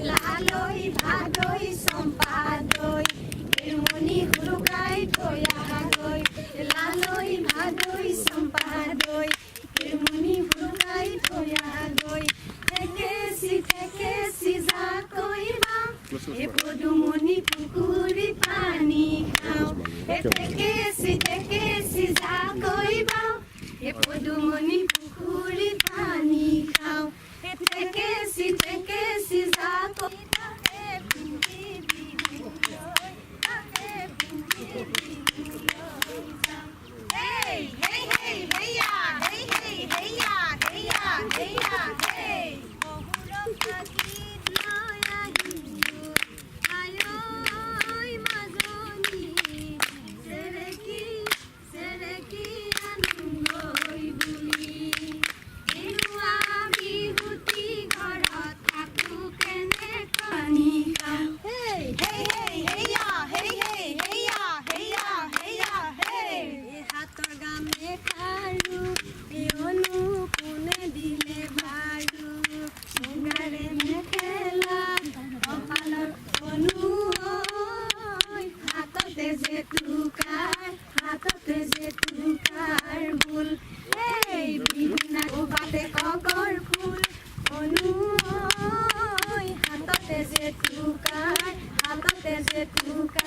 লালই ভাদই সম্পাদই মনি হুরুকাই থয়াগই লালই ভাদই সম্পাদই মনি হুরুকাই থয়াগই থেকেছি যা কইবা এ পদুমনি পুকুরি পানি খাও থেকেছি যা কইবা এ পদুমনি পুকুরি পানি খাও থেকেছি যা কইবা Hey, hey, hey, hey, ya, hey, hey, hey, ya, hey, ya, hey, ya, hey. Hatate je tukar